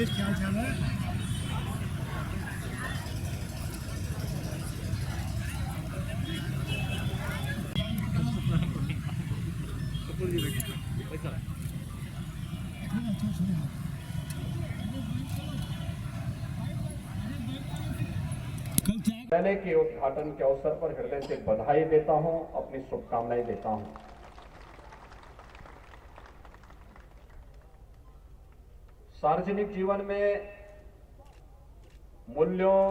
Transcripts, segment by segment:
क्या चल रहा है? मेले के उद्घाटन के अवसर पर हृदय से बधाई देता हूं, अपनी शुभकामनाएं देता हूं। सार्वजनिक जीवन में मूल्यों,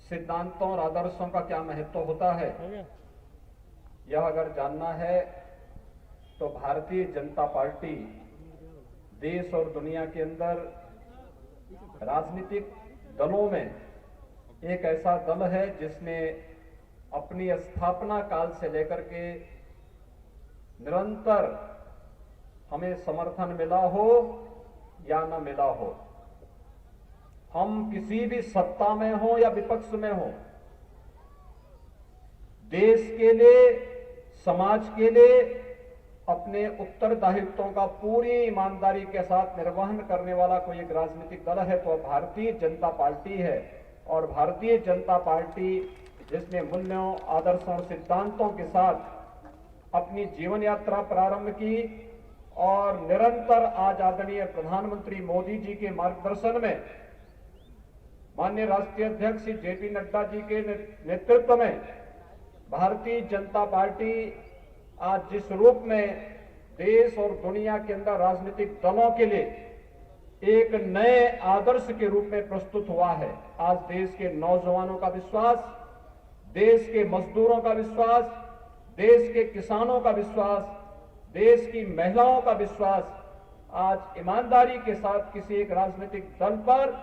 सिद्धांतों और आदर्शों का क्या महत्व होता है, यह अगर जानना है तो भारतीय जनता पार्टी देश और दुनिया के अंदर राजनीतिक दलों में एक ऐसा दल है जिसने अपनी स्थापना काल से लेकर के निरंतर हमें समर्थन मिला हो या न मिला हो, हम किसी भी सत्ता में हो या विपक्ष में हो, देश के लिए, समाज के लिए अपने उत्तरदायित्वों का पूरी ईमानदारी के साथ निर्वहन करने वाला कोई एक राजनीतिक दल है तो भारतीय जनता पार्टी है। और भारतीय जनता पार्टी जिसने मूल्यों, आदर्शों और सिद्धांतों के साथ अपनी जीवन यात्रा प्रारंभ की और निरंतर आज आदरणीय प्रधानमंत्री मोदी जी के मार्गदर्शन में, माननीय राष्ट्रीय अध्यक्ष श्री जेपी नड्डा जी के नेतृत्व में भारतीय जनता पार्टी आज जिस रूप में देश और दुनिया के अंदर राजनीतिक दलों के लिए एक नए आदर्श के रूप में प्रस्तुत हुआ है। आज देश के नौजवानों का विश्वास, देश के मजदूरों का विश्वास, देश के किसानों का विश्वास, देश की महिलाओं का विश्वास आज ईमानदारी के साथ किसी एक राजनीतिक दल पर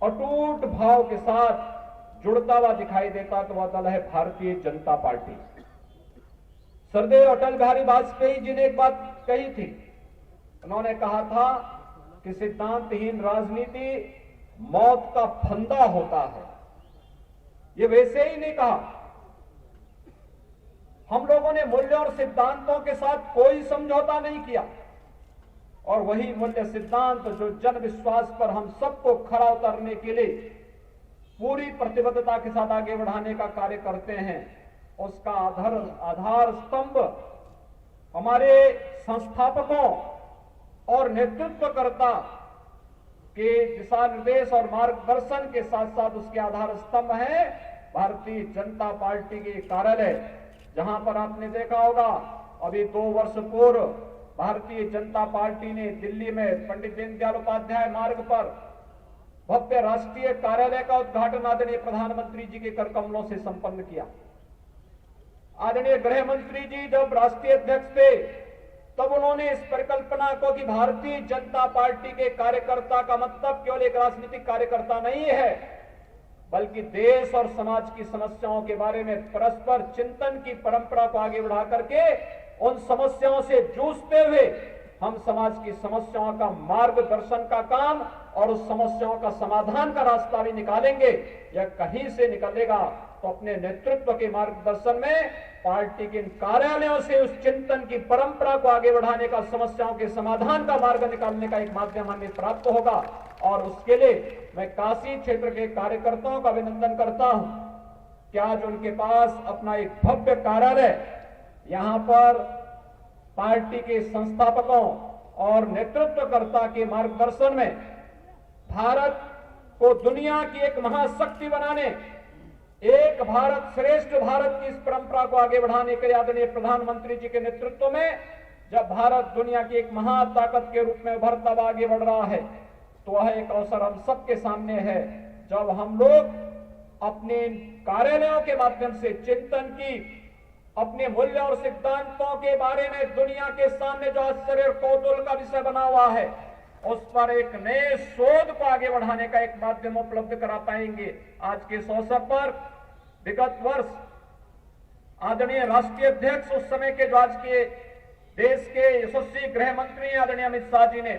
अटूट भाव के साथ जुड़ता हुआ दिखाई देता तो वह दल है भारतीय जनता पार्टी। सरदेव अटल बिहारी वाजपेयी जी ने एक बात कही थी, उन्होंने कहा था कि सिद्धांतहीन राजनीति मौत का फंदा होता है। ये वैसे ही नहीं कहा, हम लोगों ने मूल्यों और सिद्धांतों के साथ कोई समझौता नहीं किया और वही मूल्य सिद्धांत जो जन विश्वास पर हम सबको खरा उतरने के लिए पूरी प्रतिबद्धता के साथ आगे बढ़ाने का कार्य करते हैं, उसका आधार स्तंभ हमारे संस्थापकों और नेतृत्वकर्ता के दिशा निर्देश और मार्गदर्शन के साथ साथ उसके आधार स्तंभ है भारतीय जनता पार्टी के कार्यालय, जहां पर आपने देखा होगा अभी 2 वर्ष पूर्व भारतीय जनता पार्टी ने दिल्ली में पंडित दीनदयाल उपाध्याय मार्ग पर भव्य राष्ट्रीय कार्यालय का उद्घाटन आदरणीय प्रधानमंत्री जी के कर कमलों से संपन्न किया। आदरणीय गृह मंत्री जी जब राष्ट्रीय अध्यक्ष थे तब उन्होंने इस परिकल्पना को कि भारतीय जनता पार्टी के कार्यकर्ता का मतलब केवल एक राजनीतिक कार्यकर्ता नहीं है, बल्कि देश और समाज की समस्याओं के बारे में परस्पर चिंतन की परंपरा को आगे बढ़ा करके उन समस्याओं से जूझते हुए हम समाज की समस्याओं का मार्गदर्शन का काम और उस समस्याओं का समाधान का रास्ता भी निकालेंगे। यह कहीं से निकलेगा तो अपने नेतृत्व के मार्गदर्शन में पार्टी के कार्यालयों से उस चिंतन की परंपरा को आगे बढ़ाने का, समस्याओं के समाधान का मार्ग निकालने का एक माध्यम हमें प्राप्त होगा। और उसके लिए मैं काशी क्षेत्र के कार्यकर्ताओं का अभिनंदन करता हूं कि आज उनके पास अपना एक भव्य कार्यालय, यहां पर पार्टी के संस्थापकों और नेतृत्वकर्ता के मार्गदर्शन में भारत को दुनिया की एक महाशक्ति बनाने, एक भारत श्रेष्ठ भारत की इस परंपरा को आगे बढ़ाने के लिए आदरणीय प्रधानमंत्री जी के नेतृत्व में जब भारत दुनिया की एक महाताकत के रूप में उभरता हुआ आगे बढ़ रहा है तो वह एक अवसर हम सबके सामने है जब हम लोग अपने कार्यालयों के माध्यम से चिंतन की, अपने मूल्य और सिद्धांतों के बारे में दुनिया के सामने जो आश्चर्य और कौतूहल का विषय बना हुआ है उस पर एक नए शोध को आगे बढ़ाने का एक माध्यम उपलब्ध करा पाएंगे। आज के इस अवसर पर विगत वर्ष आदरणीय राष्ट्रीय अध्यक्ष उस समय के जो आज के देश के यशस्वी गृह मंत्री आदरणीय अमित शाह जी ने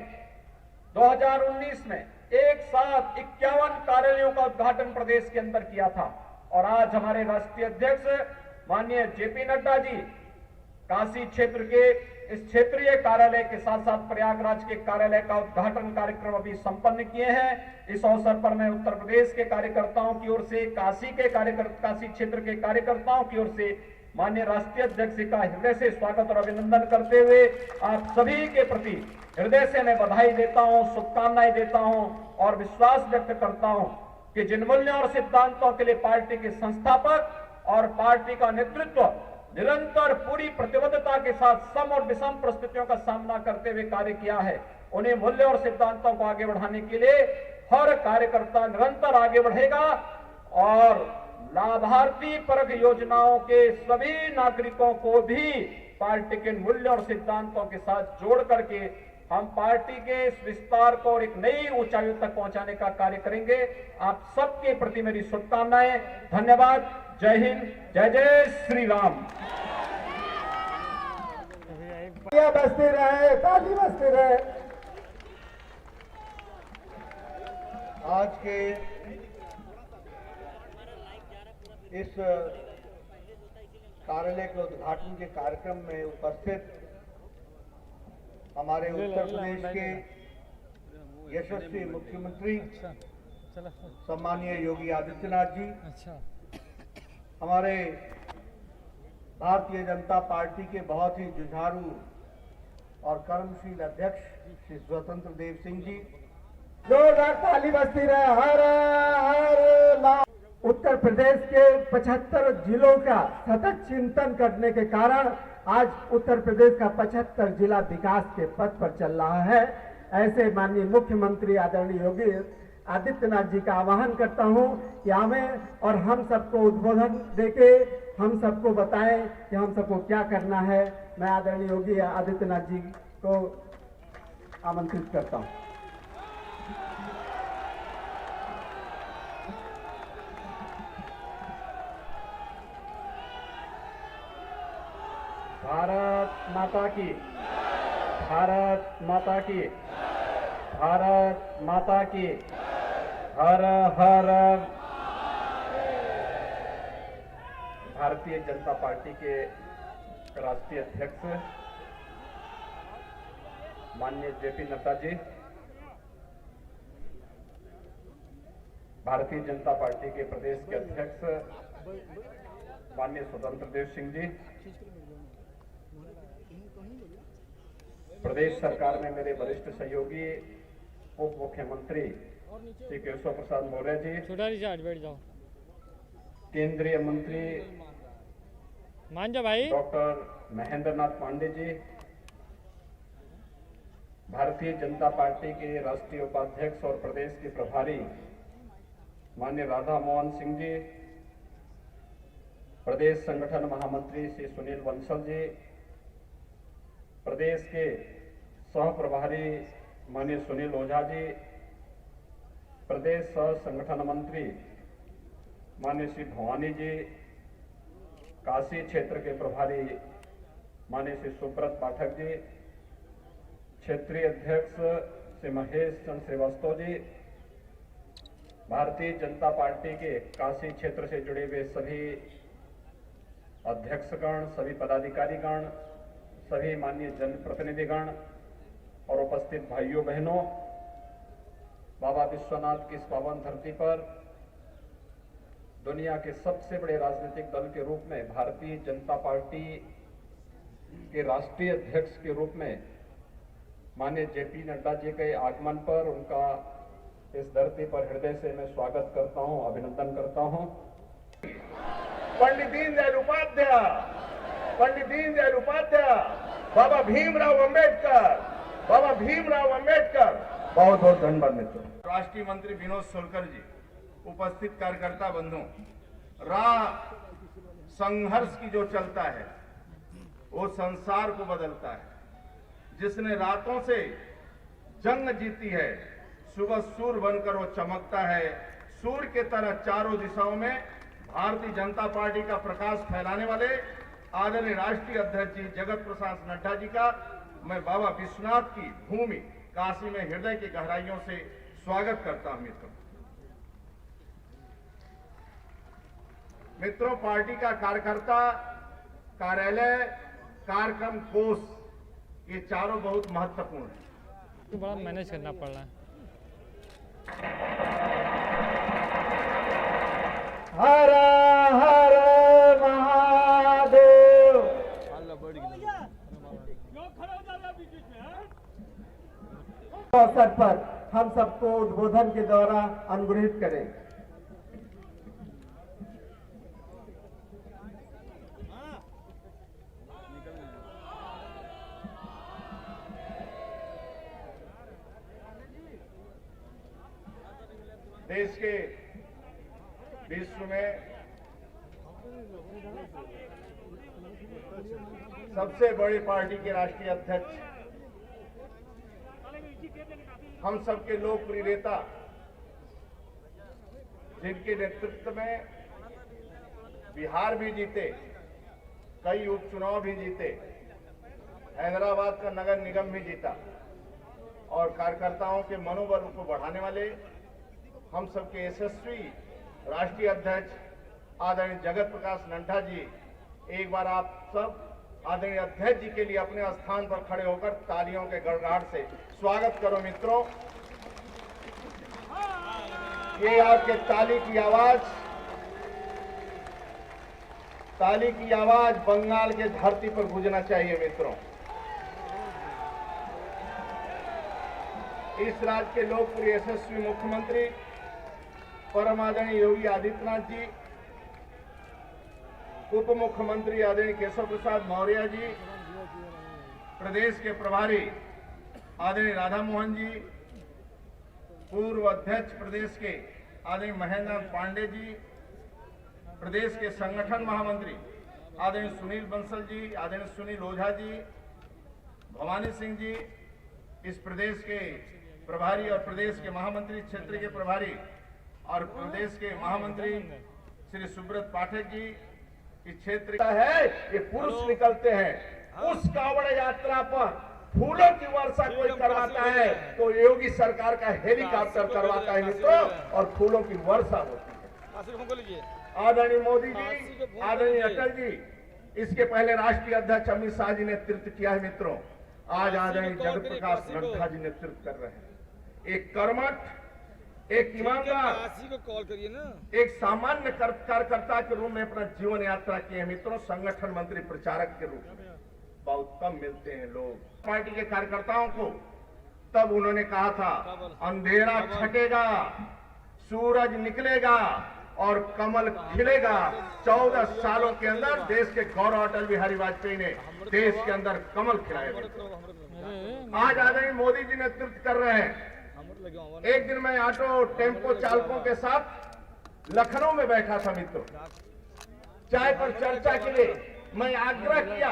2019 में एक साथ 51 कार्यालयों का उद्घाटन प्रदेश के अंदर किया था और आज हमारे राष्ट्रीय अध्यक्ष माननीय जेपी नड्डा जी काशी क्षेत्र के इस क्षेत्रीय कार्यालय के साथ साथ प्रयागराज के कार्यालय का उद्घाटन कार्यक्रम अभी संपन्न किए हैं। इस अवसर पर मैं उत्तर प्रदेश के कार्यकर्ताओं की ओर से, काशी क्षेत्र के कार्यकर्ताओं की ओर से माननीय राष्ट्रीय अध्यक्ष का हृदय से स्वागत और अभिनंदन करते हुए आप सभी के प्रति हृदय से मैं बधाई देता हूं, शुभकामनाएं देता हूं और विश्वास व्यक्त करता हूं कि जिन मूल्यों और सिद्धांतों के लिए पार्टी के संस्थापक और पार्टी का नेतृत्व निरंतर पूरी प्रतिबद्धता के साथ सम और विषम परिस्थितियों का सामना करते हुए कार्य किया है, उन्हें मूल्यों और सिद्धांतों को आगे बढ़ाने के लिए हर कार्यकर्ता निरंतर आगे बढ़ेगा और लाभार्थी परक योजनाओं के सभी नागरिकों को भी पार्टी के मूल्यों और सिद्धांतों के साथ जोड़ करके हम पार्टी के इस विस्तार को और एक नई ऊंचाइयों तक पहुंचाने का कार्य करेंगे। आप सबके प्रति मेरी शुभकामनाएं। धन्यवाद। जय हिंद, जय जय श्री राम। बजती रहे, ताली बजती रहे। आज के इस कार्यालय के उद्घाटन के कार्यक्रम में उपस्थित हमारे उत्तर प्रदेश के यशस्वी मुख्यमंत्री सम्मानीय योगी आदित्यनाथ जी, हमारे भारतीय जनता पार्टी के बहुत ही जुझारू और कर्मशील अध्यक्ष श्री स्वतंत्र देव सिंह जी, जोरदार ताली बजती रहे। हर हर ला। उत्तर प्रदेश के 75 जिलों का सतत चिंतन करने के कारण आज उत्तर प्रदेश का 75 जिला विकास के पथ पर चल रहा है। ऐसे माननीय मुख्यमंत्री आदरणीय योगी आदित्यनाथ जी का आह्वान करता हूं कि हमें और हम सबको उद्बोधन देके हम सबको बताएं कि हम सबको क्या करना है। मैं आदरणीय योगी आदित्यनाथ जी को आमंत्रित करता हूं। भारत माता की, भारत माता की, भारत माता की, हर हर। भारतीय जनता पार्टी के राष्ट्रीय अध्यक्ष माननीय जेपी नड्डा जी, भारतीय जनता पार्टी के प्रदेश के अध्यक्ष माननीय स्वतंत्र देव सिंह जी, प्रदेश सरकार में मेरे वरिष्ठ सहयोगी उप मुख्यमंत्री श्री केशव प्रसाद मौर्य जी, बैठ जाओ, केंद्रीय मंत्री मान जाओ भाई, डॉक्टर महेंद्र नाथ पांडे जी, भारतीय जनता पार्टी के राष्ट्रीय उपाध्यक्ष और प्रदेश के प्रभारी माननीय राधा मोहन सिंह जी, प्रदेश संगठन महामंत्री श्री सुनील बंसल जी, प्रदेश के सह प्रभारी माननीय सुनील ओझा जी, प्रदेश सह संगठन मंत्री माननीय श्री भवानी जी, काशी क्षेत्र के प्रभारी माननीय श्री सुब्रत पाठक जी, क्षेत्रीय अध्यक्ष श्री महेश चंद्र श्रीवास्तव जी, भारतीय जनता पार्टी के काशी क्षेत्र से जुड़े हुए सभी अध्यक्षगण, सभी पदाधिकारीगण, सभी माननीय जनप्रतिनिधिगण और उपस्थित भाइयों बहनों, बाबा विश्वनाथ की इस पावन धरती पर दुनिया के सबसे बड़े राजनीतिक दल के रूप में भारतीय जनता पार्टी के राष्ट्रीय अध्यक्ष के रूप में माननीय जेपी नड्डा जी के आगमन पर उनका इस धरती पर हृदय से मैं स्वागत करता हूं, अभिनंदन करता हूं। पंडित दीनदयाल उपाध्याय, पंडित दीनदयाल उपाध्याय, बाबा भीमराव अंबेडकर, बाबा भीमराव अंबेडकर। बहुत बहुत धन्यवाद मित्रों। राष्ट्रीय मंत्री विनोद सोलकर जी, उपस्थित कार्यकर्ता बंधुओं, राह संघर्ष की जो चलता है वो संसार को बदलता है। जिसने रातों से जंग जीती है, सुबह सूर्य बनकर वो चमकता है। सूर्य के तरह चारों दिशाओं में भारतीय जनता पार्टी का प्रकाश फैलाने वाले आदरणीय राष्ट्रीय अध्यक्ष जी जगत प्रकाश नड्डा जी का मैं बाबा विश्वनाथ की भूमि काशी में हृदय की गहराइयों से स्वागत करता हूं। मित्रों, पार्टी का कार्यकर्ता कार्यालय कार्यक्रम कोष ये चारों बहुत महत्वपूर्ण है। तो बड़ा मैनेज करना पड़ रहा है। हर हर महादेव। अवसर पर हम सबको उद्बोधन के द्वारा अनुग्रहित करें। देश के विश्व में सबसे बड़ी पार्टी के राष्ट्रीय अध्यक्ष, हम सबके लोकप्रिय नेता, जिनके नेतृत्व में बिहार भी जीते, कई उपचुनाव भी जीते, हैदराबाद का नगर निगम भी जीता और कार्यकर्ताओं के मनोबल को बढ़ाने वाले हम सबके यशस्वी राष्ट्रीय अध्यक्ष आदरणीय जगत प्रकाश नड्डा जी, एक बार आप सब आदरणीय अध्यक्ष जी के लिए अपने स्थान पर खड़े होकर तालियों के गड़गड़ाहट से स्वागत करो मित्रों। ये आपके ताली की आवाज बंगाल के धरती पर गूंजना चाहिए मित्रों। इस राज्य के लोकप्रिय यशस्वी मुख्यमंत्री परम आदरणीय योगी आदित्यनाथ जी, उप मुख्यमंत्री आदरणीय केशव प्रसाद मौर्य जी, प्रदेश के प्रभारी आदरणीय राधा मोहन जी, पूर्व अध्यक्ष प्रदेश के आदरणीय महेंद्र पांडे जी, प्रदेश के संगठन महामंत्री आदरणीय सुनील बंसल जी, आदरणीय सुनील ओझा जी, भवानी सिंह जी, इस प्रदेश के प्रभारी और प्रदेश के महामंत्री क्षेत्र के प्रभारी और प्रदेश के महामंत्री श्री सुब्रत पाठक जी, इस क्षेत्र है ये पुरुष निकलते हैं। उस कांवड़ यात्रा पर फूलों की वर्षा कोई करवाता है तो योगी सरकार का हेलीकॉप्टर करवाता है मित्रों, और फूलों की वर्षा होती है। आदरणीय मोदी जी, आदरणीय अटल जी, इसके पहले राष्ट्रीय अध्यक्ष अमित शाह जी नेतृत्व किया है मित्रों। आज आदरणीय जगत प्रकाश नड्डा जी नेतृत्व कर रहे हैं। एक कर्मठ, एक ईमानदार, कॉल करिए ना, एक सामान्य कार्यकर्ता के रूप में अपना जीवन यात्रा किए हैं मित्रों। संगठन मंत्री, प्रचारक के रूप में बहुत कम मिलते हैं लोग पार्टी के कार्यकर्ताओं को। तब उन्होंने कहा था अंधेरा छटेगा, सूरज निकलेगा और कमल खिलेगा। 14 सालों के अंदर देश के गौरव अटल बिहारी वाजपेयी ने देश के अंदर कमल खिलाया। आज आदरणीय मोदी जी नेतृत्व कर रहे हैं। एक दिन मैं ऑटो टेम्पो चालकों के साथ लखनऊ में बैठा था मित्रों। चाय पर चर्चा के लिए मैं आग्रह किया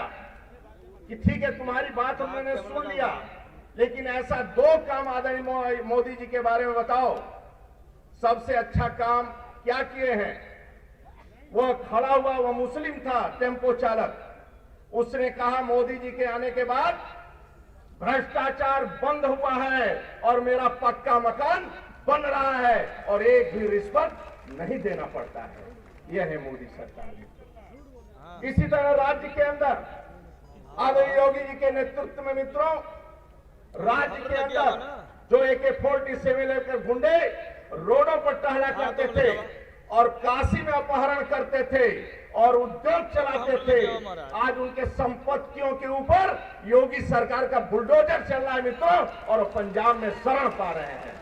कि ठीक है तुम्हारी बात हमने सुन लिया, लेकिन ऐसा 2 काम आदरणीय मोदी जी के बारे में बताओ, सबसे अच्छा काम क्या किए हैं। वह खड़ा हुआ, वह मुस्लिम था टेम्पो चालक, उसने कहा मोदी जी के आने के बाद भ्रष्टाचार बंद हुआ है और मेरा पक्का मकान बन रहा है और एक भी रिश्वत नहीं देना पड़ता है। यह है मोदी सरकार। इसी तरह राज्य के अंदर आदरणीय योगी जी के नेतृत्व में मित्रों, राज्य के अंदर जो AK-47 लेकर गुंडे रोडों पर टहला करते थे और काशी में अपहरण करते थे और उद्योग चलाते थे, आज उनके संपत्तियों के ऊपर योगी सरकार का बुलडोजर चल रहा है मित्रों, और पंजाब में शरण पा रहे हैं।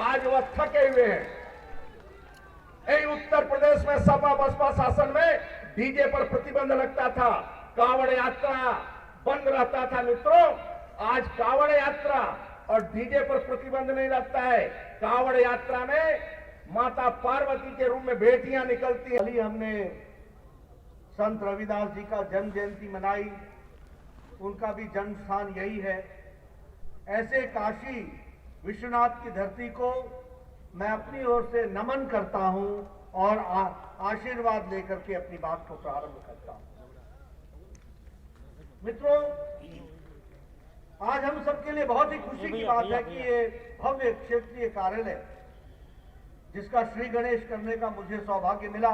आज वह थके हुए हैं। यही उत्तर प्रदेश में सपा बसपा शासन में डीजे पर प्रतिबंध लगता था, कांवड़ यात्रा बंद रहता था मित्रों। आज कांवड़ यात्रा और डीजे पर प्रतिबंध नहीं लगता है। कांवड़ यात्रा में माता पार्वती के रूप में बेटियां निकलती हैं। कल हमने संत रविदास जी का जन्म जयंती मनाई, उनका भी जन्म स्थान यही है। ऐसे काशी विश्वनाथ की धरती को मैं अपनी ओर से नमन करता हूं और आशीर्वाद लेकर के अपनी बात को प्रारंभ करता हूं। मित्रों, आज हम सबके लिए बहुत ही खुशी की बात है कि ये भव्य क्षेत्रीय कार्यालय, जिसका श्री गणेश करने का मुझे सौभाग्य मिला,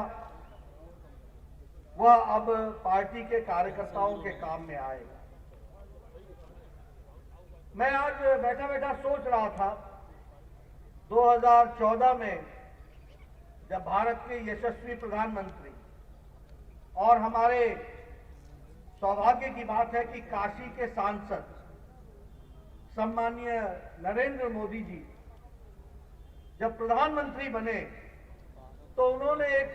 वह अब पार्टी के कार्यकर्ताओं के काम में आएगा। मैं आज बैठा बैठा सोच रहा था 2014 में जब भारत के यशस्वी प्रधानमंत्री और हमारे सौभाग्य की बात है कि काशी के सांसद सम्माननीय नरेंद्र मोदी जी जब प्रधानमंत्री बने तो उन्होंने एक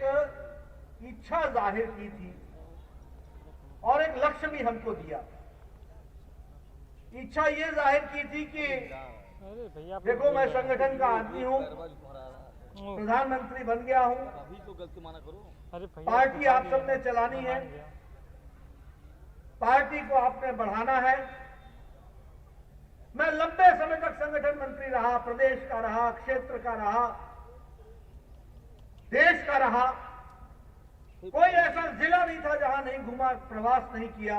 इच्छा जाहिर की थी और एक लक्ष्य भी हमको दिया। इच्छा ये जाहिर की थी कि अरे भैया देखो मैं संगठन का आदमी हूं, प्रधानमंत्री बन गया हूं, अरे भैया पार्टी आप सबने चलानी है, पार्टी को आपने बढ़ाना है। मैं लंबे समय तक संगठन मंत्री रहा, प्रदेश का रहा, क्षेत्र का रहा, देश का रहा। कोई ऐसा जिला नहीं था जहां नहीं घुमा, प्रवास नहीं किया।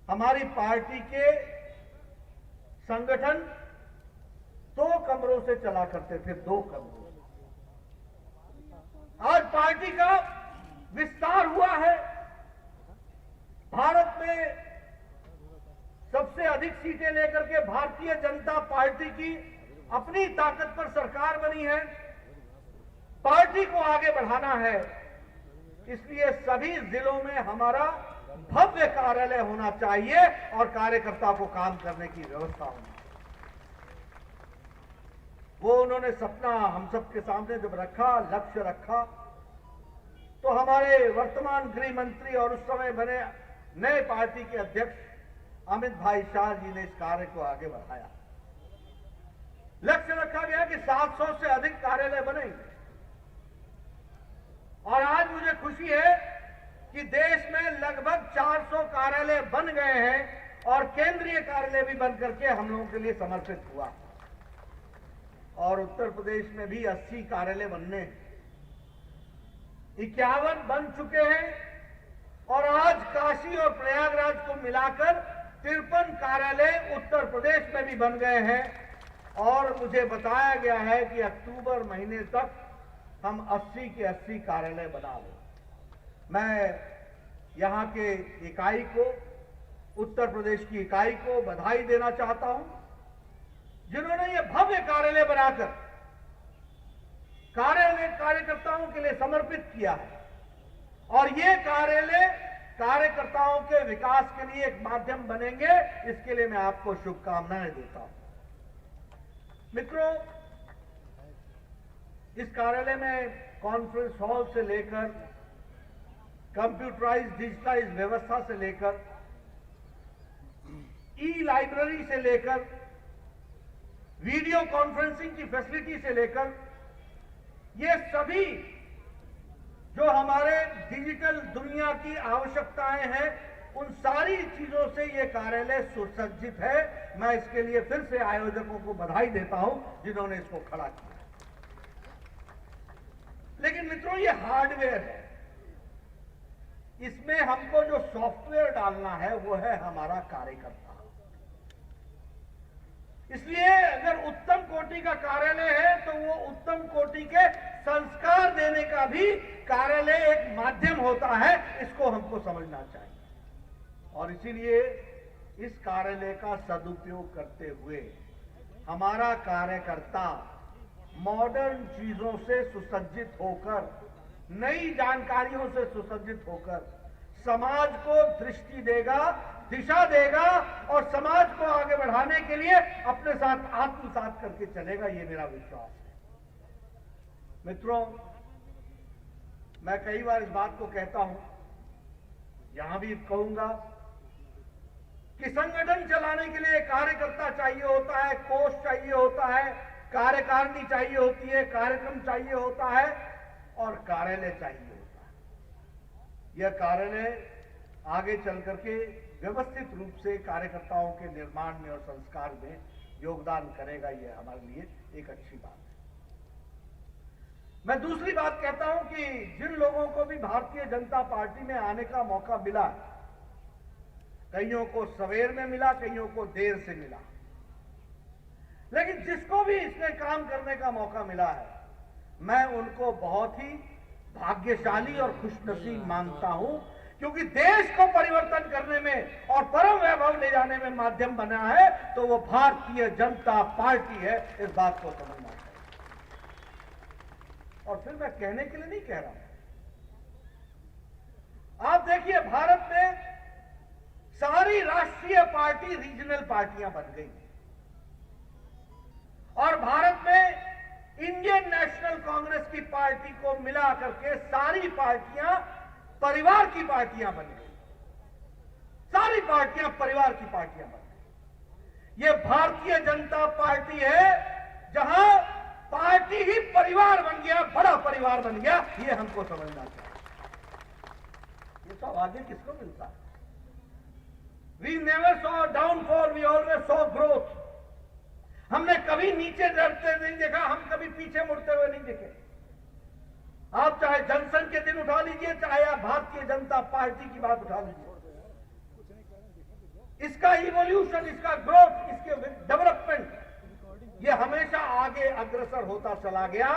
हमारी पार्टी के संगठन 2 कमरों से चला करते थे, 2 कमरों। आज पार्टी का विस्तार हुआ है। भारत में सबसे अधिक सीटें लेकर के भारतीय जनता पार्टी की अपनी ताकत पर सरकार बनी है। पार्टी को आगे बढ़ाना है, इसलिए सभी जिलों में हमारा भव्य कार्यालय होना चाहिए और कार्यकर्ता को काम करने की व्यवस्था होनी चाहिए। वो उन्होंने सपना हम सबके सामने जब रखा, लक्ष्य रखा, तो हमारे वर्तमान गृह मंत्री और उस समय बने नए पार्टी के अध्यक्ष अमित भाई शाह जी ने इस कार्य को आगे बढ़ाया। लक्ष्य रखा गया कि 700 से अधिक कार्यालय बनेंगे और आज मुझे खुशी है कि देश में लगभग 400 कार्यालय बन गए हैं और केंद्रीय कार्यालय भी बन करके हम लोगों के लिए समर्पित हुआ। और उत्तर प्रदेश में भी 80 कार्यालय बनने हैं, 51 बन चुके हैं और आज काशी और प्रयागराज को मिलाकर 53 कार्यालय उत्तर प्रदेश में भी बन गए हैं। और मुझे बताया गया है कि अक्टूबर महीने तक हम 80 के 80 कार्यालय बना लें। मैं यहां के इकाई को, उत्तर प्रदेश की इकाई को बधाई देना चाहता हूं, जिन्होंने ये भव्य कार्यालय बनाकर कार्यकर्ताओं के लिए समर्पित किया है। और ये कार्यालय कार्यकर्ताओं के विकास के लिए एक माध्यम बनेंगे, इसके लिए मैं आपको शुभकामनाएं देता हूं। मित्रों, इस कार्यालय में कॉन्फ्रेंस हॉल से लेकर कंप्यूटराइज डिजिटाइज व्यवस्था से लेकर ई-लाइब्रेरी से लेकर वीडियो कॉन्फ्रेंसिंग की फैसिलिटी से लेकर ये सभी जो हमारे डिजिटल दुनिया की आवश्यकताएं हैं, उन सारी चीजों से ये कार्यालय सुसज्जित है। मैं इसके लिए फिर से आयोजकों को बधाई देता हूं जिन्होंने इसको खड़ा किया। लेकिन मित्रों, ये हार्डवेयर है, इसमें हमको जो सॉफ्टवेयर डालना है वो है हमारा कार्यकर्ता। इसलिए अगर उत्तम कोटि का कार्यालय है तो वो उत्तम कोटि के संस्कार देने का भी कार्यालय एक माध्यम होता है, इसको हमको समझना चाहिए। और इसीलिए इस कार्यालय का सदुपयोग करते हुए हमारा कार्यकर्ता मॉडर्न चीजों से सुसज्जित होकर, नई जानकारियों से सुसज्जित होकर समाज को दृष्टि देगा, दिशा देगा और समाज को आगे बढ़ाने के लिए अपने साथ आत्मसात करके चलेगा, ये मेरा विश्वास है। मित्रों, मैं कई बार इस बात को कहता हूं, यहां भी कहूंगा कि संगठन चलाने के लिए कार्यकर्ता चाहिए होता है, कोष चाहिए होता है, कार्यकारिणी चाहिए होती है, कार्यक्रम चाहिए होता है और कार्यालय चाहिए होता है। यह कार्यालय आगे चल करके व्यवस्थित रूप से कार्यकर्ताओं के निर्माण में और संस्कार में योगदान करेगा, यह हमारे लिए एक अच्छी बात है। मैं दूसरी बात कहता हूं कि जिन लोगों को भी भारतीय जनता पार्टी में आने का मौका मिला, कईयों को सवेर में मिला, कईयों को देर से मिला, लेकिन जिसको भी इसमें काम करने का मौका मिला है, मैं उनको बहुत ही भाग्यशाली और खुशनसीब मानता हूं क्योंकि देश को परिवर्तन करने में और परम वैभव ले जाने में माध्यम बना है तो वो भारतीय जनता पार्टी है, इस बात को समझना चाहिए। और फिर मैं कहने के लिए नहीं कह रहा हूं, आप देखिए भारत में सारी राष्ट्रीय पार्टी रीजनल पार्टियां बन गई और भारत में इंडियन नेशनल कांग्रेस की पार्टी को मिला करके सारी पार्टियां परिवार की पार्टियां बन गई। सारी पार्टियां परिवार की पार्टियां बन गई। ये भारतीय जनता पार्टी है जहां पार्टी ही परिवार बन गया, बड़ा परिवार बन गया। ये हमको समझना चाहिए। ये सब आगे किसको मिलता है? We never saw downfall, we always saw growth. हमने कभी नीचे डरते नहीं देखा, हम कभी पीछे मुड़ते हुए नहीं देखे। आप चाहे जनसंघ के दिन उठा लीजिए, चाहे आप भारतीय जनता पार्टी की बात उठा लीजिए, इसका इवोल्यूशन, इसका ग्रोथ, इसके डेवलपमेंट, ये हमेशा आगे अग्रसर होता चला गया।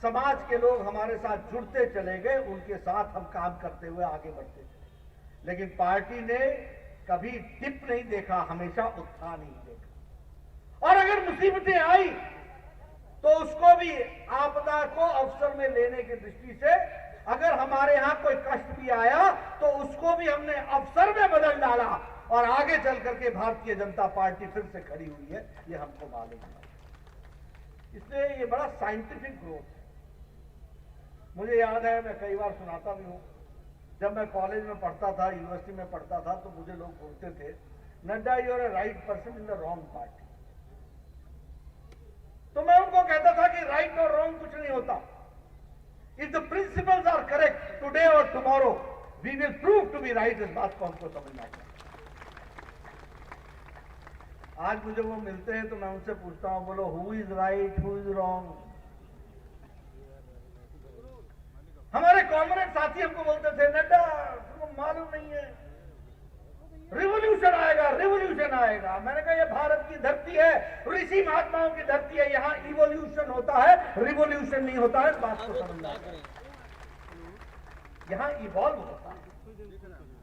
समाज के लोग हमारे साथ जुड़ते चले गए, उनके साथ हम काम करते हुए आगे बढ़ते चले। लेकिन पार्टी ने कभी टिप नहीं देखा, हमेशा उत्थान ही देखा। और अगर मुसीबतें आई तो उसको भी आपदा को अवसर में लेने की दृष्टि से, अगर हमारे यहां कोई कष्ट भी आया तो उसको भी हमने अवसर में बदल डाला और आगे चल करके भारतीय जनता पार्टी फिर से खड़ी हुई है, ये हमको मालूम है। इसलिए ये बड़ा साइंटिफिक ग्रोथ है। मुझे याद है, मैं कई बार सुनाता भी हूं, जब मैं कॉलेज में पढ़ता था, यूनिवर्सिटी में पढ़ता था, तो मुझे लोग बोलते थे, Nadda you are a right person in the wrong party. तो मैं उनको कहता था कि राइट और रॉन्ग कुछ नहीं होता। If the principles are correct today और tomorrow we will prove to be right. इस बात को हमको समझना चाहिए। आज मुझे वो मिलते हैं तो मैं उनसे पूछता हूं, बोलो who is right, who is wrong. हमारे कॉमरेड साथी हमको बोलते थे, नड्डा तुमको मालूम नहीं है, रिवॉल्यूशन आएगा, रिवॉल्यूशन आएगा। मैंने कहा ये भारत की धरती है, ऋषि महात्माओं की धरती है, यहाँ इवोल्यूशन होता है, रिवॉल्यूशन नहीं होता है। इस बात को समझना है, यहाँ इवॉल्व होता है।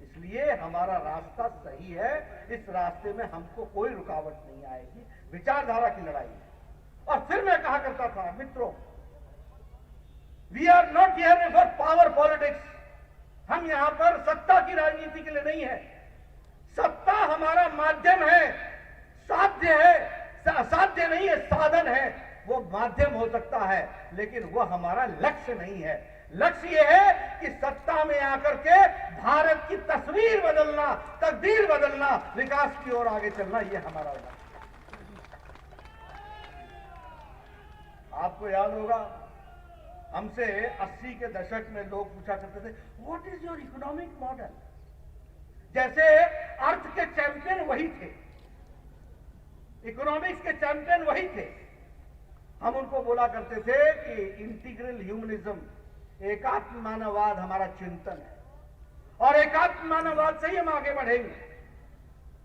इसलिए हमारा रास्ता सही है, इस रास्ते में हमको कोई रुकावट नहीं आएगी। विचारधारा की लड़ाई है। और फिर मैं कहा करता था, मित्रों, we are not here for power politics. हम यहां पर सत्ता की राजनीति के लिए नहीं है। सत्ता हमारा माध्यम है, साध्य है, साध्य नहीं है, साधन है। वो माध्यम हो सकता है, लेकिन वो हमारा लक्ष्य नहीं है। लक्ष्य ये है कि सत्ता में आकर के भारत की तस्वीर बदलना, तकदीर बदलना, विकास की ओर आगे चलना, ये हमारा लक्ष्य है। आपको याद होगा, हमसे 80 के दशक में लोग पूछा करते थे, what is your economic model. जैसे अर्थ के चैंपियन वही थे, इकोनॉमिक्स के चैंपियन वही थे। हम उनको बोला करते थे कि इंटीग्रल ह्यूमनिज्म, एकात्म मानववाद हमारा चिंतन है और एकात्म मानववाद से ही हम आगे बढ़ेंगे।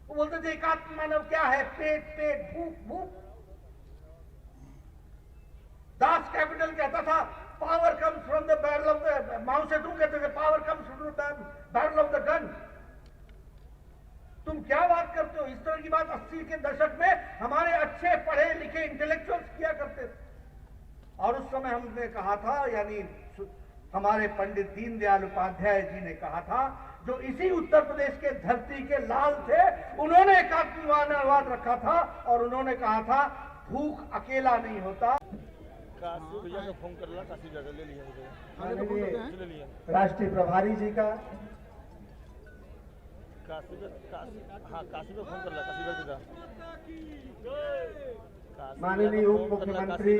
वो बोलते थे एकात्म मानव क्या है, पेट पेट भूख भूख। दास कैपिटल कहता था power comes from the barrel of the, Mao Zedong कहते थे power comes from the barrel of the gun. तुम क्या बात करते हो? इस तरह की बात 80 के दशक में हमारे अच्छे पढ़े लिखे इंटेलेक्चुअल्स किया करते थे। और उस समय हमने कहा था, यानी हमारे पंडित दीनदयाल उपाध्याय जी ने कहा था, जो इसी उत्तर प्रदेश के धरती के लाल थे, उन्होंने एकात्म मानववाद रखा था और उन्होंने कहा था भूख अकेला नहीं होता। भैया का फोन कर ला, काशी जगह ले लिया माननीय राष्ट्रीय प्रभारी जी का, काशी का फोन कर ला, काशी का माननीय उप मुख्यमंत्री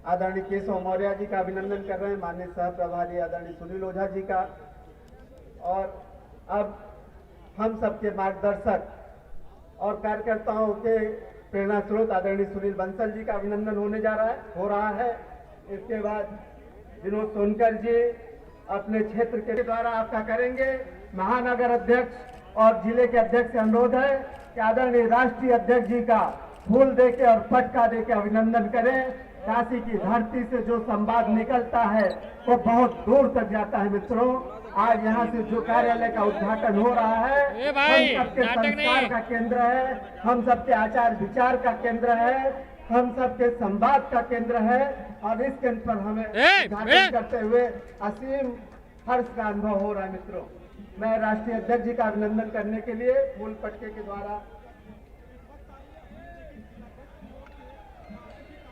आदरणीय केशव मौर्य जी का अभिनंदन कर रहे हैं, माननीय सह प्रभारी आदरणीय सुनील ओझा जी का, और अब हम सबके मार्गदर्शक और कार्यकर्ताओं के प्रेरणा स्रोत आदरणीय सुनील बंसल जी का अभिनंदन हो रहा है। इसके बाद विनोद सोनकर जी अपने क्षेत्र के द्वारा आपका करेंगे। महानगर अध्यक्ष और जिले के अध्यक्ष से अनुरोध है कि आदरणीय राष्ट्रीय अध्यक्ष जी का फूल देके और पटका देके अभिनंदन करें। काशी की धरती से जो संवाद निकलता है वो बहुत दूर तक जाता है मित्रों। आज यहाँ से जो कार्यालय का उद्घाटन हो रहा है, हम सबके संस्कार का केंद्र है, हम सबके आचार विचार का केंद्र है, हम सबके संवाद का केंद्र है और इस केंद्र पर हमें उद्घाटन करते हुए असीम हर्ष का अनुभव हो रहा है। मित्रों, मैं राष्ट्रीय अध्यक्ष जी का अभिनंदन करने के लिए फूल पटके के द्वारा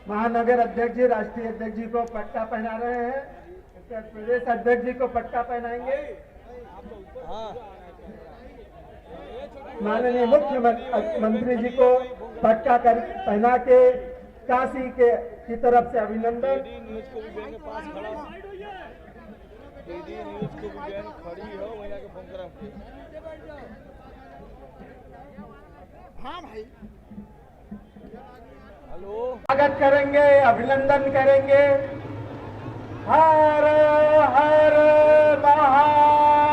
महानगर अध्यक्ष जी, राष्ट्रीय अध्यक्ष जी को पट्टा पहना रहे हैं। उत्तर प्रदेश अध्यक्ष जी को पट्टा पहनाएंगे। माननीय मुख्यमंत्री जी को पट्टा पहना के काशी के की तरफ से अभिनंदन। हाँ भाई, स्वागत करेंगे, अभिनंदन करेंगे। हर हर महादेव।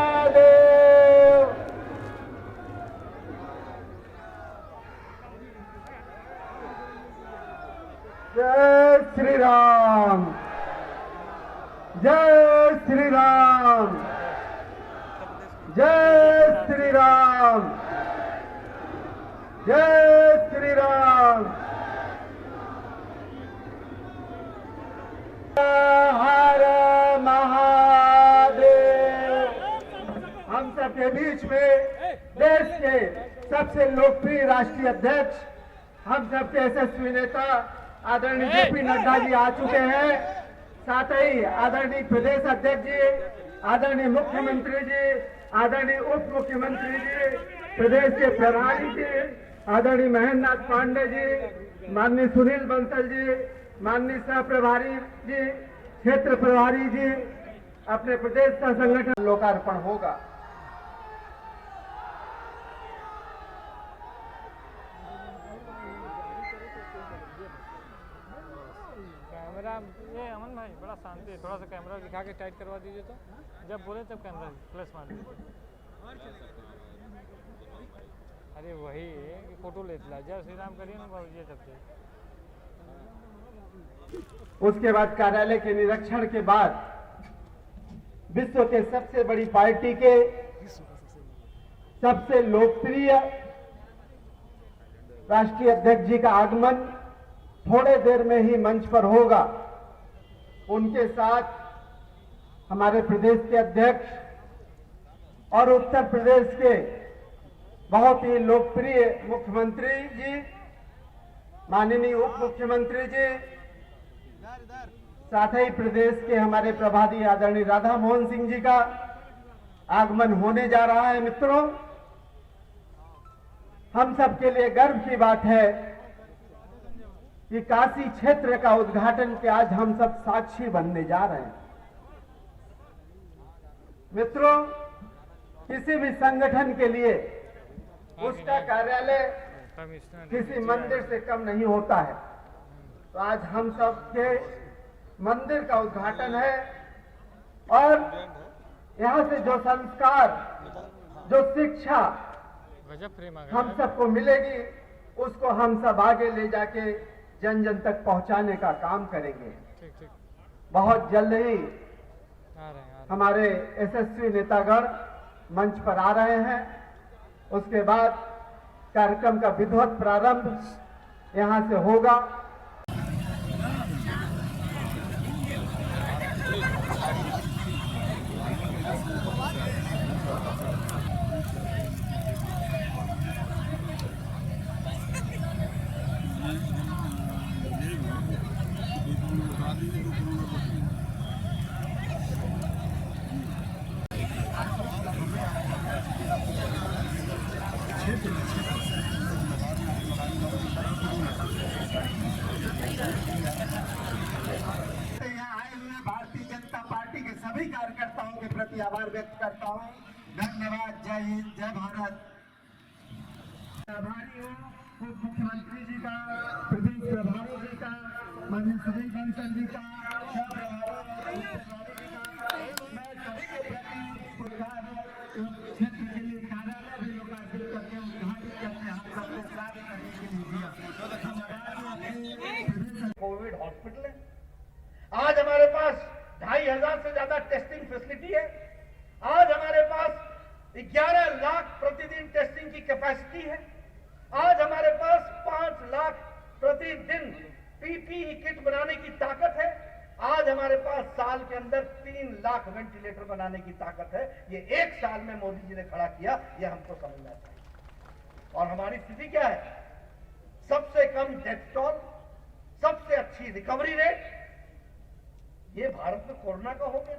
जय श्री राम, जय श्री राम, जय श्री राम, जय श्री राम। हर महादेव। हम सबके बीच में देश के सबसे लोकप्रिय राष्ट्रीय अध्यक्ष, हम सबके यशस्वी नेता आदरणीय जेपी नड्डा जी आ चुके हैं। साथ ही आदरणीय प्रदेश अध्यक्ष जी, आदरणीय मुख्यमंत्री जी, आदरणीय उप मुख्यमंत्री जी, प्रदेश के प्रभारी जी, आदरणीय महेंद्र नाथ पांडे जी, माननीय सुनील बंसल जी, माननीय सह प्रभारी जी, क्षेत्र प्रभारी जी, अपने प्रदेश का संगठन लोकार्पण होगा। कैमरा ये अमन भाई बड़ा शांति है, थोड़ा सा कैमरा दिखा के टाइट करवा दीजिए तो जब बोले तब कैमरा प्लस मार दीजिए। अरे वही है कि फोटो लेता जय श्री राम करिए ना बाबू जी सबसे। उसके बाद कार्यालय के निरीक्षण के बाद विश्व के सबसे बड़ी पार्टी के सबसे लोकप्रिय राष्ट्रीय अध्यक्ष जी का आगमन थोड़े देर में ही मंच पर होगा। उनके साथ हमारे प्रदेश के अध्यक्ष और उत्तर प्रदेश के बहुत ही लोकप्रिय मुख्यमंत्री जी, माननीय उप मुख्यमंत्री जी, साथ ही प्रदेश के हमारे प्रभारी आदरणीय राधा मोहन सिंह जी का आगमन होने जा रहा है। मित्रों, हम सबके लिए गर्व की बात है कि काशी क्षेत्र का उद्घाटन के आज हम सब साक्षी बनने जा रहे हैं। मित्रों, किसी भी संगठन के लिए उसका कार्यालय किसी मंदिर से कम नहीं होता है। तो आज हम सब के मंदिर का उद्घाटन है और यहाँ से जो संस्कार, जो शिक्षा हम सबको मिलेगी, उसको हम सब आगे ले जाके जन जन तक पहुंचाने का काम करेंगे। बहुत जल्द ही हमारे यशस्वी नेतागण मंच पर आ रहे हैं। उसके बाद कार्यक्रम का विधिवत प्रारंभ यहां से होगा। सभी कार्यकर्ताओं के प्रति आभार व्यक्त करता हूं। धन्यवाद। जय हिंद, जय भारत। प्रभारी हो उप मुख्यमंत्री जी का, प्रदेश प्रभारी जी का, माननीय सुनील बंसल जी का, मैं सभी के प्रति क्षेत्र के लिए कार्यालय भी लोकार्पित करके उद्घाटित करके हम सबको कार्य करने के लिए दिया। कोविड हॉस्पिटल है। आज हमारे पास 2500 से ज्यादा टेस्टिंग फैसिलिटी है। आज कैपेसिटी है। आज हमारे पास 5 लाख प्रतिदिन पीपीई किट बनाने की ताकत है। आज हमारे पास साल के अंदर 3 लाख वेंटिलेटर बनाने की ताकत है। ये 1 साल में मोदी जी ने खड़ा किया, ये हमको समझना चाहिए। और हमारी स्थिति क्या है? सबसे कम डेथ टोल, सबसे अच्छी रिकवरी रेट, ये भारत में कोरोना का हो गया।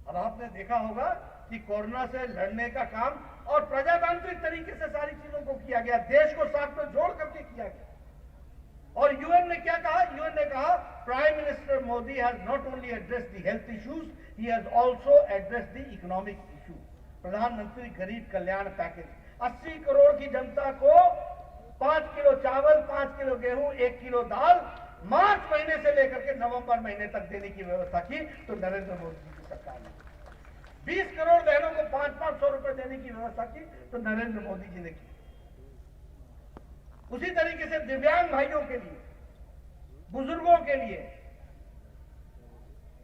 अब आपने देखा होगा कि कोरोना से लड़ने का काम और प्रजातांत्रिक तरीके से सारी चीजों को किया गया, देश को साथ में जोड़ करके किया गया। और यूएन ने क्या कहा? यूएन ने कहा prime minister Modi has not only address the health issues, he has also address the economic issue. प्रधानमंत्री गरीब कल्याण पैकेज, 80 करोड़ की जनता को 5 किलो चावल, 5 किलो गेहूं, 1 किलो दाल मार्च महीने से लेकर के नवंबर महीने तक देने की व्यवस्था की तो नरेंद्र मोदी जी की सरकार ने। 20 करोड़ बहनों को 500-500 रुपए देने की व्यवस्था की तो नरेंद्र मोदी जी ने की। उसी तरीके से दिव्यांग भाइयों के लिए, बुजुर्गों के लिए,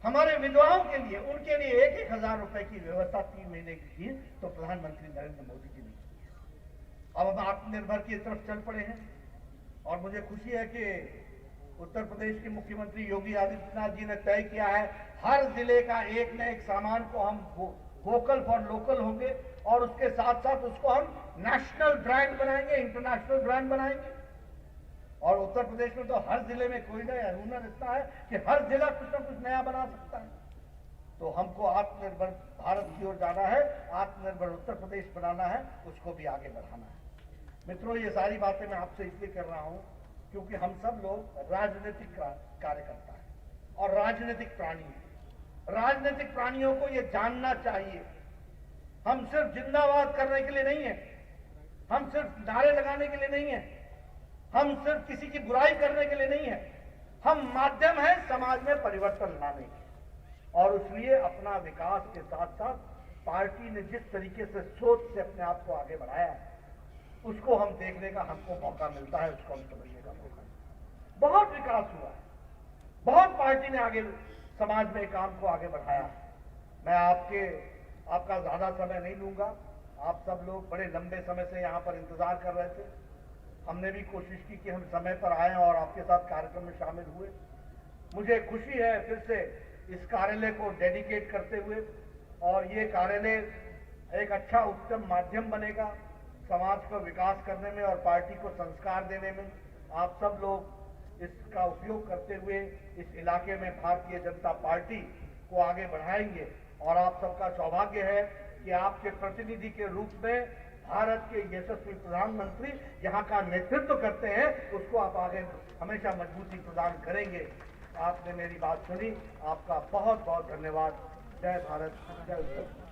हमारे विधवाओं के लिए, उनके लिए 1-1 हजार रुपए की व्यवस्था 3 महीने की की तो प्रधानमंत्री नरेंद्र मोदी जी ने की। अब हम आत्मनिर्भर की तरफ चल पड़े हैं और मुझे खुशी है कि उत्तर प्रदेश के मुख्यमंत्री योगी आदित्यनाथ जी ने तय किया है हर जिले का एक न एक सामान को हम वोकल फॉर लोकल होंगे और उसके साथ साथ उसको हम नेशनल ब्रांड बनाएंगे, इंटरनेशनल ब्रांड बनाएंगे। और उत्तर प्रदेश में तो हर जिले में कोई नया हुनर इतना है कि हर जिला कुछ ना कुछ नया बना सकता है। तो हमको आत्मनिर्भर भारत की ओर जाना है, आत्मनिर्भर उत्तर प्रदेश बनाना है, उसको भी आगे बढ़ाना है। मित्रों, ये सारी बातें मैं आपसे इसलिए कर रहा हूं क्योंकि हम सब लोग राजनीतिक कार्यकर्ता हैं और राजनीतिक प्राणी हैं। राजनीतिक प्राणियों को यह जानना चाहिए हम सिर्फ जिंदाबाद करने के लिए नहीं है, हम सिर्फ नारे लगाने के लिए नहीं है, हम सिर्फ किसी की बुराई करने के लिए नहीं है, हम माध्यम है समाज में परिवर्तन लाने के। और इसलिए अपना विकास के साथ साथ पार्टी ने जिस तरीके से सोच से अपने आप को आगे बढ़ाया है उसको हम देखने का हमको मौका मिलता है, उसको हम समझने का मौका मिलता है। बहुत विकास हुआ है, बहुत पार्टी ने आगे समाज में काम को आगे बढ़ाया। मैं आपका ज्यादा समय नहीं लूंगा। आप सब लोग बड़े लंबे समय से यहां पर इंतजार कर रहे थे। हमने भी कोशिश की कि हम समय पर आए और आपके साथ कार्यक्रम में शामिल हुए। मुझे खुशी है फिर से इस कार्यालय को डेडिकेट करते हुए, और ये कार्यालय एक अच्छा उत्तम माध्यम बनेगा समाज को विकास करने में और पार्टी को संस्कार देने में। आप सब लोग इसका उपयोग करते हुए इस इलाके में भारतीय जनता पार्टी को आगे बढ़ाएंगे। और आप सबका सौभाग्य है कि आपके प्रतिनिधि के रूप में भारत के यशस्वी प्रधानमंत्री यहाँ का नेतृत्व करते हैं, उसको आप आगे हमेशा मजबूती प्रदान करेंगे। आपने मेरी बात सुनी, आपका बहुत बहुत धन्यवाद। जय भारत, जय उत्तर।